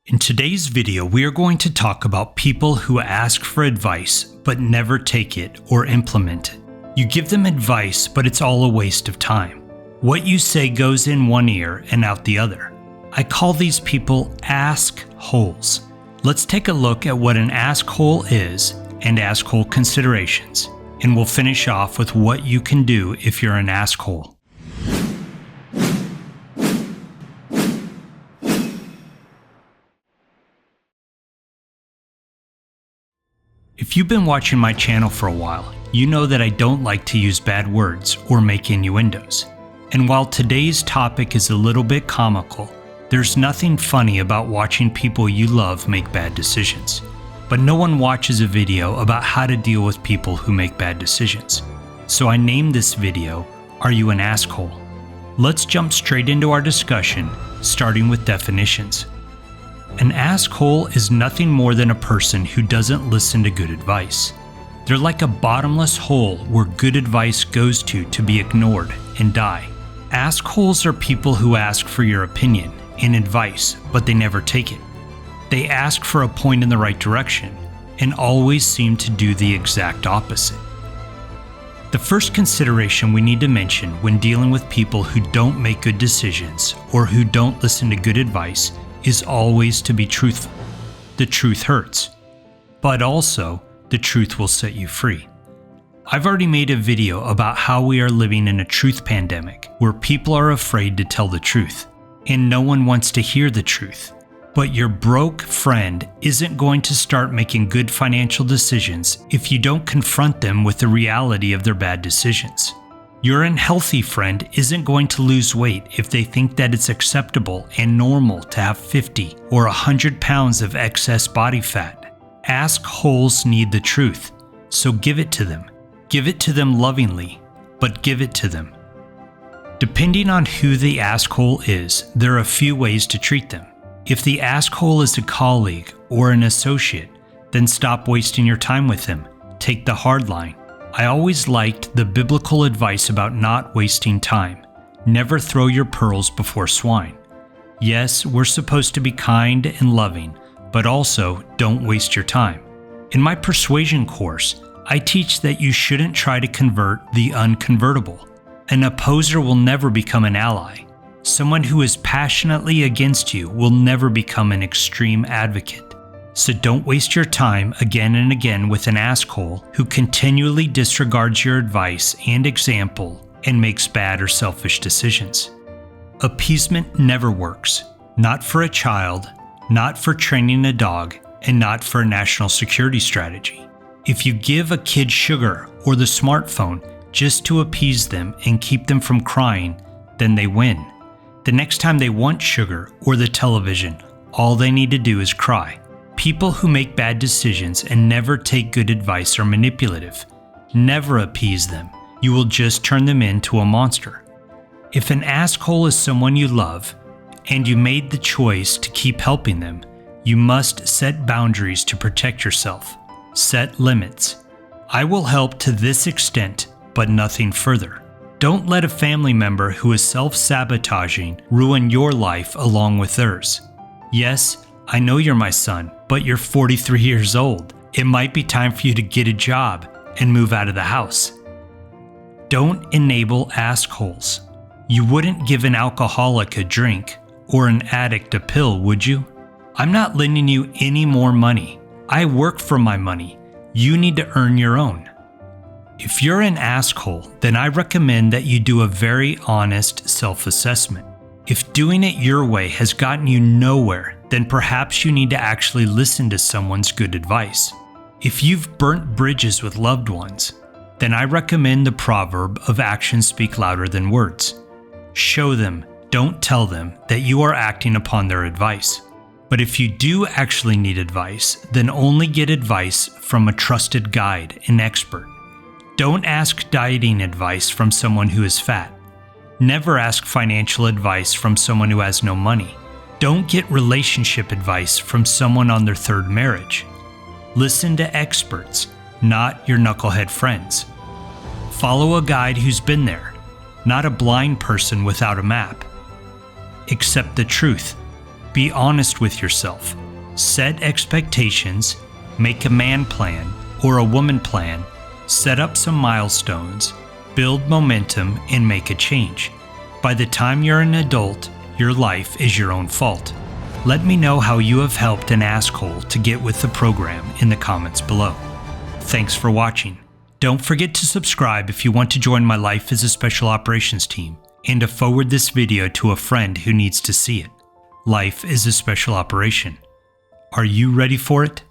In today's video, we are going to talk about people who ask for advice but never take it or implement it. You give them advice, but it's all a waste of time. What you say goes in one ear and out the other. I call these people ask-holes. Let's take a look at what an ask-hole is and ask-hole considerations, and we'll finish off with what you can do if you're an ask-hole. If you've been watching my channel for a while, you know that I don't like to use bad words or make innuendos. And while today's topic is a little bit comical, there's nothing funny about watching people you love make bad decisions. But no one watches a video about how to deal with people who make bad decisions. So I named this video, Are You an Asshole? Let's jump straight into our discussion, starting with definitions. An asshole is nothing more than a person who doesn't listen to good advice. They're like a bottomless hole where good advice goes to be ignored and die. Assholes are people who ask for your opinion and advice, but they never take it. They ask for a point in the right direction and always seem to do the exact opposite. The first consideration we need to mention when dealing with people who don't make good decisions or who don't listen to good advice is always to be truthful. The truth hurts, but also the truth will set you free. I've already made a video about how we are living in a truth pandemic where people are afraid to tell the truth, and no one wants to hear the truth. But your broke friend isn't going to start making good financial decisions if you don't confront them with the reality of their bad decisions. Your unhealthy friend isn't going to lose weight if they think that it's acceptable and normal to have 50 or 100 pounds of excess body fat. Assholes need the truth, so give it to them. Give it to them lovingly, but give it to them. Depending on who the asshole is, there are a few ways to treat them. If the asshole is a colleague or an associate, then stop wasting your time with them. Take the hard line. I always liked the biblical advice about not wasting time. Never throw your pearls before swine. Yes, we're supposed to be kind and loving, but also don't waste your time. In my persuasion course, I teach that you shouldn't try to convert the unconvertible. An opposer will never become an ally. Someone who is passionately against you will never become an extreme advocate. So don't waste your time again and again with an asshole who continually disregards your advice and example and makes bad or selfish decisions. Appeasement never works. Not for a child, not for training a dog, and not for a national security strategy. If you give a kid sugar or the smartphone just to appease them and keep them from crying, then they win. The next time they want sugar or the television, all they need to do is cry. People who make bad decisions and never take good advice are manipulative. Never appease them. You will just turn them into a monster. If an asshole is someone you love, and you made the choice to keep helping them, you must set boundaries to protect yourself. Set limits. I will help to this extent, but nothing further. Don't let a family member who is self-sabotaging ruin your life along with theirs. Yes, I know you're my son, but you're 43 years old. It might be time for you to get a job and move out of the house. Don't enable assholes. You wouldn't give an alcoholic a drink or an addict a pill, would you? I'm not lending you any more money. I work for my money. You need to earn your own. If you're an asshole, then I recommend that you do a very honest self-assessment. If doing it your way has gotten you nowhere, then perhaps you need to actually listen to someone's good advice. If you've burnt bridges with loved ones, then I recommend the proverb of actions speak louder than words. Show them, don't tell them, that you are acting upon their advice. But if you do actually need advice, then only get advice from a trusted guide and expert. Don't ask dieting advice from someone who is fat. Never ask financial advice from someone who has no money. Don't get relationship advice from someone on their third marriage. Listen to experts, not your knucklehead friends. Follow a guide who's been there, not a blind person without a map. Accept the truth. Be honest with yourself. Set expectations, make a man plan or a woman plan, set up some milestones, build momentum, and make a change. By the time you're an adult, your life is your own fault. Let me know how you have helped an asshole to get with the program in the comments below. Thanks for watching. Don't forget to subscribe if you want to join my Life as a Special Operations team, and to forward this video to a friend who needs to see it. Life is a special operation. Are you ready for it?